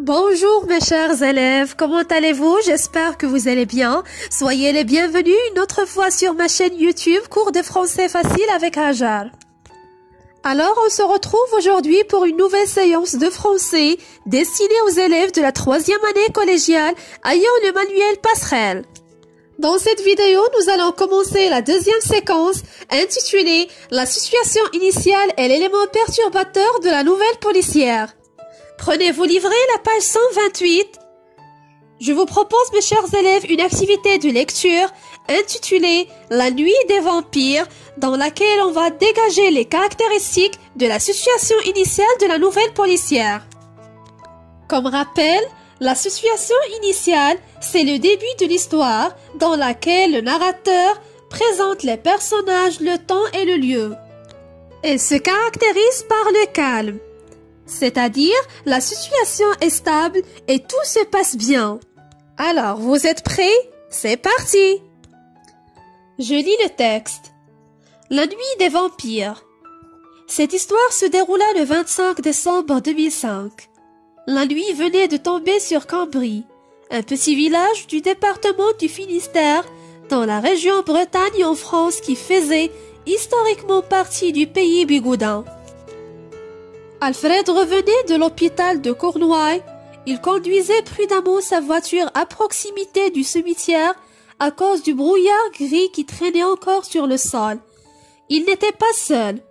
Bonjour mes chers élèves, comment allez-vous? J'espère que vous allez bien. Soyez les bienvenus une autre fois sur ma chaîne YouTube Cours de français facile avec Hajar. Alors on se retrouve aujourd'hui pour une nouvelle séance de français destinée aux élèves de la 3e année collégiale ayant le manuel passerelle. Dans cette vidéo, nous allons commencer la deuxième séquence intitulée « La situation initiale et l'élément perturbateur de la nouvelle policière ». Prenez vos livrets, la page 128. Je vous propose, mes chers élèves, une activité de lecture intitulée « La nuit des vampires » dans laquelle on va dégager les caractéristiques de la situation initiale de la nouvelle policière. Comme rappel, la situation initiale, c'est le début de l'histoire dans laquelle le narrateur présente les personnages, le temps et le lieu. Elle se caractérise par le calme. C'est-à-dire, la situation est stable et tout se passe bien. Alors, vous êtes prêts? C'est parti! Je lis le texte. La nuit des vampires. Cette histoire se déroula le 25 décembre 2005. La nuit venait de tomber sur Cambry, un petit village du département du Finistère, dans la région Bretagne en France qui faisait historiquement partie du pays bigoudin. Alfred revenait de l'hôpital de Cornouailles. Il conduisait prudemment sa voiture à proximité du cimetière à cause du brouillard gris qui traînait encore sur le sol. Il n'était pas seul.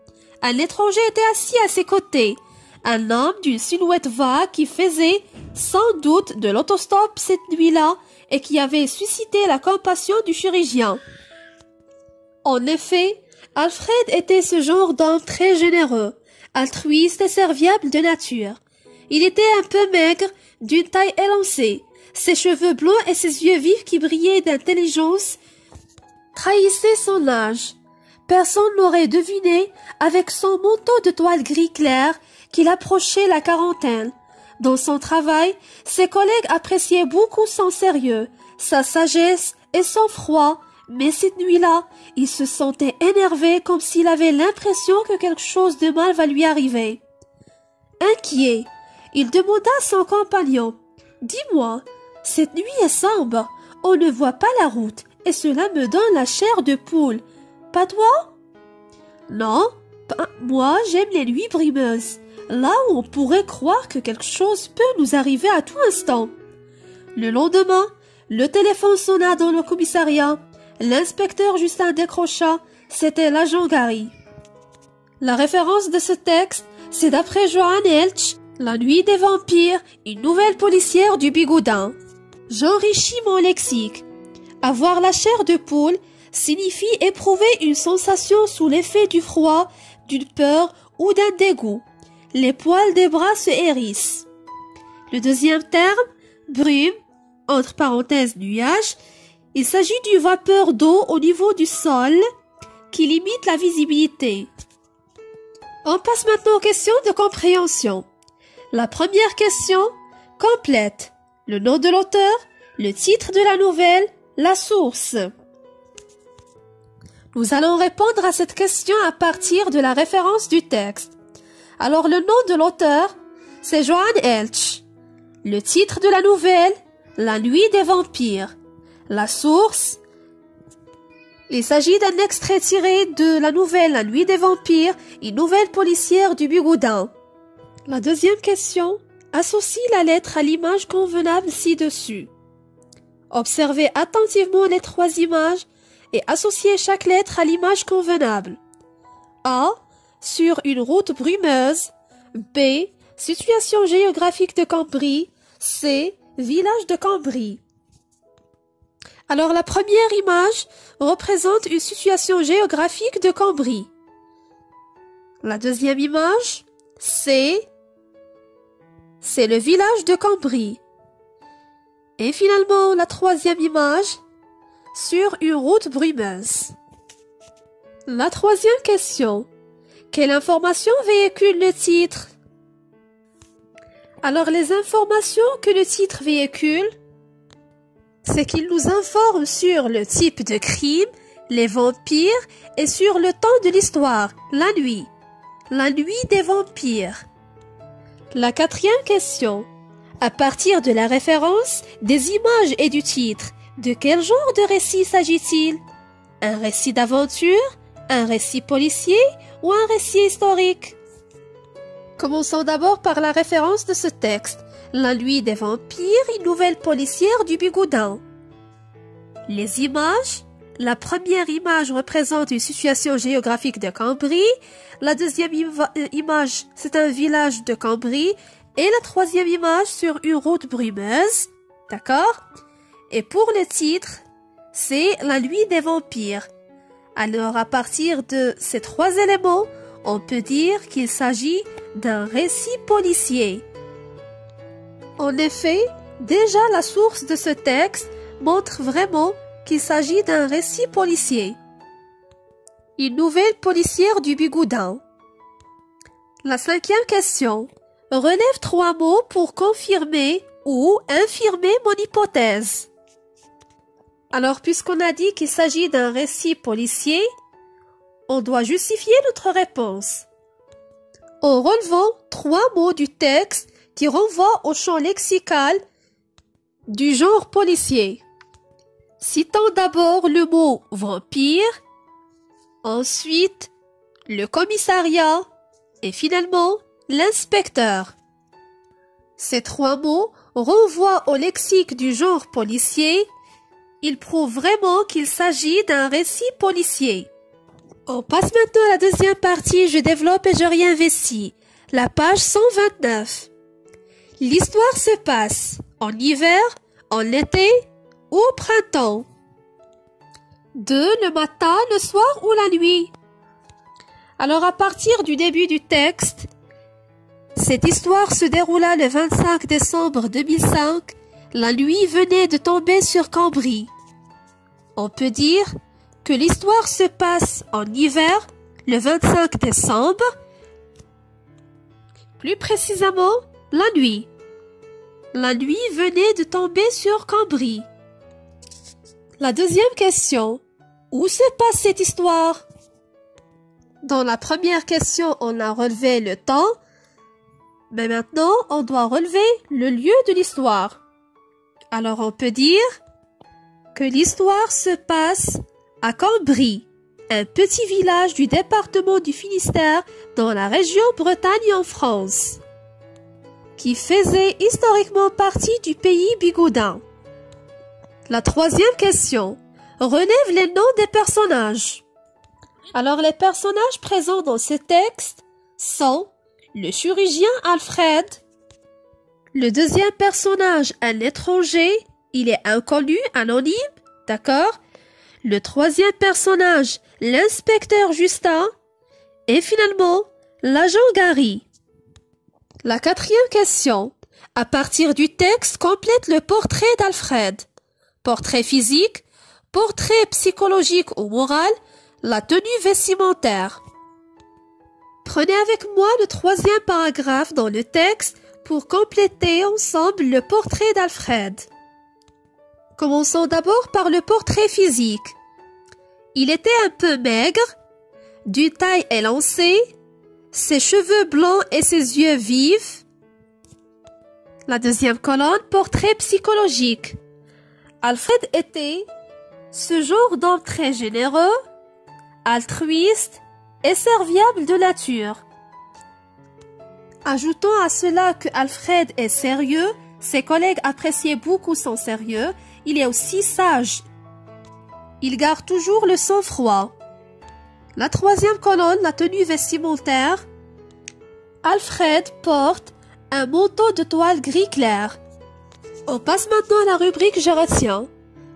Un étranger était assis à ses côtés, un homme d'une silhouette vague qui faisait sans doute de l'autostop cette nuit-là et qui avait suscité la compassion du chirurgien. En effet, Alfred était ce genre d'homme très généreux, altruiste et serviable de nature. Il était un peu maigre, d'une taille élancée. Ses cheveux blonds et ses yeux vifs qui brillaient d'intelligence trahissaient son âge. Personne n'aurait deviné, avec son manteau de toile gris clair, qu'il approchait la quarantaine. Dans son travail, ses collègues appréciaient beaucoup son sérieux, sa sagesse et son froid, mais cette nuit-là, il se sentait énervé comme s'il avait l'impression que quelque chose de mal va lui arriver. Inquiet, il demanda à son compagnon, « Dis-moi, cette nuit est sombre, on ne voit pas la route et cela me donne la chair de poule. Pas toi? » « Non, moi j'aime les nuits brimeuses, là où on pourrait croire que quelque chose peut nous arriver à tout instant. » Le lendemain, le téléphone sonna dans le commissariat. L'inspecteur Justin décrocha, c'était l'agent Gary. La référence de ce texte, c'est d'après Johann Eltsch, La nuit des vampires, une nouvelle policière du Bigoudin. J'enrichis mon lexique. Avoir la chair de poule signifie éprouver une sensation sous l'effet du froid, d'une peur ou d'un dégoût. Les poils des bras se hérissent. Le deuxième terme, brume, entre parenthèses nuage, il s'agit d'une vapeur d'eau au niveau du sol qui limite la visibilité. On passe maintenant aux questions de compréhension. La première question complète le nom de l'auteur, le titre de la nouvelle, la source. Nous allons répondre à cette question à partir de la référence du texte. Alors le nom de l'auteur, c'est Johann Eltsch. Le titre de la nouvelle, La nuit des vampires. La source, il s'agit d'un extrait tiré de la nouvelle La nuit des vampires, une nouvelle policière du Bigoudin. La deuxième question, associe la lettre à l'image convenable ci-dessus. Observez attentivement les trois images et associez chaque lettre à l'image convenable. A. Sur une route brumeuse. B. Situation géographique de Cambry. C. Village de Cambry. Alors la première image représente une situation géographique de Cambry. La deuxième image, c'est le village de Cambry. Et finalement la troisième image, sur une route brumeuse. La troisième question, quelle information véhicule le titre? Alors les informations que le titre véhicule, c'est qu'il nous informe sur le type de crime, les vampires et sur le temps de l'histoire, la nuit des vampires. La quatrième question. À partir de la référence, des images et du titre, de quel genre de récit s'agit-il? Un récit d'aventure, un récit policier ou un récit historique? Commençons d'abord par la référence de ce texte. La nuit des vampires, une nouvelle policière du Bigoudin. Les images. La première image représente une situation géographique de Cambry. La deuxième image, c'est un village de Cambry. Et la troisième image sur une route brumeuse. D'accord? Et pour le titre, c'est La nuit des vampires. Alors, à partir de ces trois éléments, on peut dire qu'il s'agit d'un récit policier. En effet, déjà la source de ce texte montre vraiment qu'il s'agit d'un récit policier. Une nouvelle policière du Bigoudin. La cinquième question. Relève trois mots pour confirmer ou infirmer mon hypothèse. Alors, puisqu'on a dit qu'il s'agit d'un récit policier, on doit justifier notre réponse en relevant trois mots du texte qui renvoient au champ lexical du genre policier. Citant d'abord le mot vampire, ensuite le commissariat et finalement l'inspecteur. Ces trois mots renvoient au lexique du genre policier. Ils prouvent vraiment qu'il s'agit d'un récit policier. On passe maintenant à la deuxième partie, je développe et je réinvestis. La page 129. L'histoire se passe en hiver, en été ou au printemps. 2. Le matin, le soir ou la nuit. Alors à partir du début du texte, cette histoire se déroula le 25 décembre 2005. La nuit venait de tomber sur Cambry. On peut dire que l'histoire se passe en hiver, le 25 décembre, plus précisément la nuit. La nuit venait de tomber sur Cambry. La deuxième question. Où se passe cette histoire? Dans la première question, on a relevé le temps, mais maintenant, on doit relever le lieu de l'histoire. Alors, on peut dire que l'histoire se passe à Cambry, un petit village du département du Finistère dans la région Bretagne en France, qui faisait historiquement partie du pays Bigoudin. La troisième question relève les noms des personnages. Alors, les personnages présents dans ce texte sont le chirurgien Alfred. Le deuxième personnage, un étranger, il est inconnu, anonyme, d'accord? Le troisième personnage, l'inspecteur Justin. Et finalement, l'agent Gary. La quatrième question. À partir du texte, complète le portrait d'Alfred. Portrait physique, portrait psychologique ou moral, la tenue vestimentaire. Prenez avec moi le troisième paragraphe dans le texte pour compléter ensemble le portrait d'Alfred. Commençons d'abord par le portrait physique. Il était un peu maigre, d'une taille élancée, ses cheveux blancs et ses yeux vifs. La deuxième colonne, portrait psychologique. Alfred était ce genre d'homme très généreux, altruiste et serviable de nature. Ajoutons à cela que Alfred est sérieux, ses collègues appréciaient beaucoup son sérieux, il est aussi sage. Il garde toujours le sang-froid. La troisième colonne, la tenue vestimentaire. Alfred porte un manteau de toile gris clair. On passe maintenant à la rubrique Je retiens.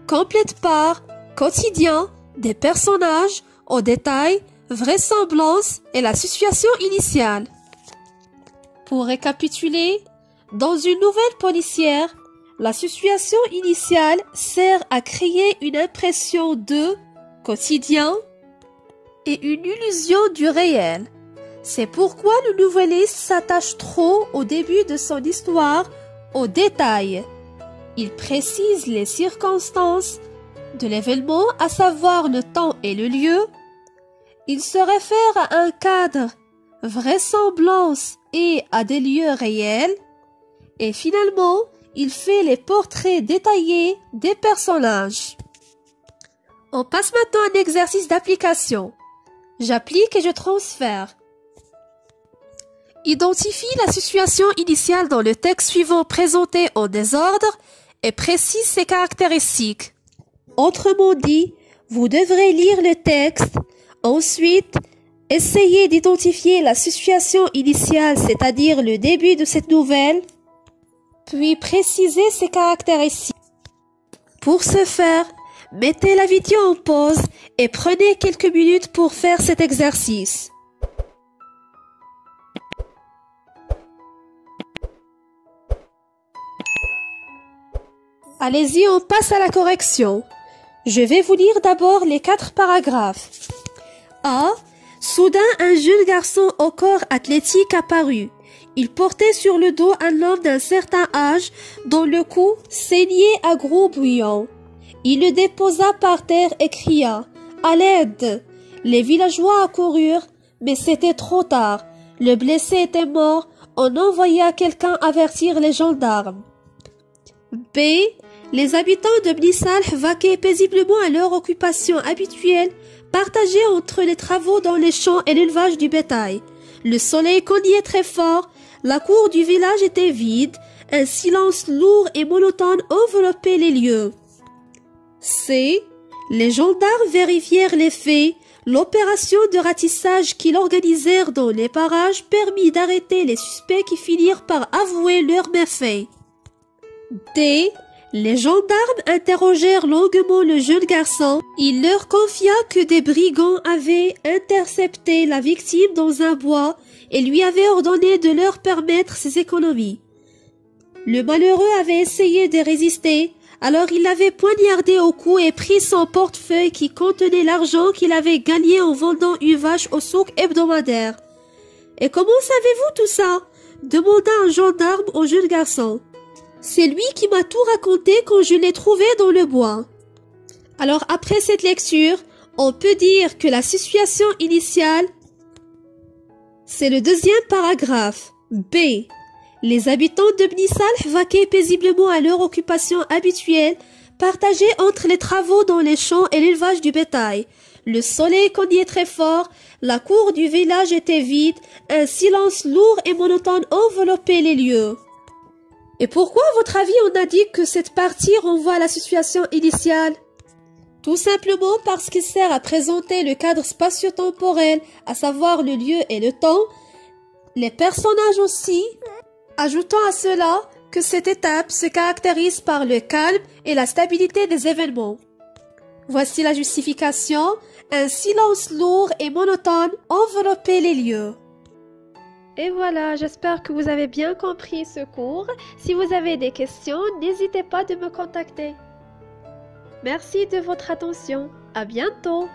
Complète par quotidien, des personnages, au détail, vraisemblance et la situation initiale. Pour récapituler, dans une nouvelle policière, la situation initiale sert à créer une impression de quotidien et une illusion du réel. C'est pourquoi le nouvelliste s'attache trop au début de son histoire aux détails. Il précise les circonstances de l'événement, à savoir le temps et le lieu. Il se réfère à un cadre, vraisemblance et à des lieux réels. Et finalement, il fait les portraits détaillés des personnages. On passe maintenant à un exercice d'application. J'applique et je transfère. Identifie la situation initiale dans le texte suivant présenté en désordre et précise ses caractéristiques. Autrement dit, vous devrez lire le texte, ensuite essayez d'identifier la situation initiale, c'est-à-dire le début de cette nouvelle, puis précisez ses caractéristiques. Pour ce faire, mettez la vidéo en pause et prenez quelques minutes pour faire cet exercice. Allez-y, on passe à la correction. Je vais vous lire d'abord les 4 paragraphes. A. Soudain, un jeune garçon au corps athlétique apparut. Il portait sur le dos un homme d'un certain âge dont le cou saignait à gros bouillons. Il le déposa par terre et cria « À l'aide !» Les villageois accoururent, mais c'était trop tard. Le blessé était mort. On envoya quelqu'un avertir les gendarmes. B. Les habitants de Bnissalh vaquaient paisiblement à leur occupation habituelle, partagée entre les travaux dans les champs et l'élevage du bétail. Le soleil cognait très fort, la cour du village était vide, un silence lourd et monotone enveloppait les lieux. C. Les gendarmes vérifièrent les faits. L'opération de ratissage qu'ils organisèrent dans les parages permit d'arrêter les suspects qui finirent par avouer leurs méfaits. D. Les gendarmes interrogèrent longuement le jeune garçon. Il leur confia que des brigands avaient intercepté la victime dans un bois et lui avaient ordonné de leur permettre ses économies. Le malheureux avait essayé de résister, alors il l'avait poignardé au cou et pris son portefeuille qui contenait l'argent qu'il avait gagné en vendant une vache au souk hebdomadaire. « Et comment savez-vous tout ça ?» demanda un gendarme au jeune garçon. C'est lui qui m'a tout raconté quand je l'ai trouvé dans le bois. Alors après cette lecture, on peut dire que la situation initiale, c'est le deuxième paragraphe. B. Les habitants de Bnissalh vaquaient paisiblement à leur occupation habituelle, partagée entre les travaux dans les champs et l'élevage du bétail. Le soleil cognait très fort, la cour du village était vide, un silence lourd et monotone enveloppait les lieux. Et pourquoi, à votre avis, on a dit que cette partie renvoie à la situation initiale? Tout simplement parce qu'il sert à présenter le cadre spatio-temporel, à savoir le lieu et le temps, les personnages aussi, ajoutant à cela que cette étape se caractérise par le calme et la stabilité des événements. Voici la justification, un silence lourd et monotone enveloppait les lieux. Et voilà, j'espère que vous avez bien compris ce cours. Si vous avez des questions, n'hésitez pas de me contacter. Merci de votre attention. À bientôt.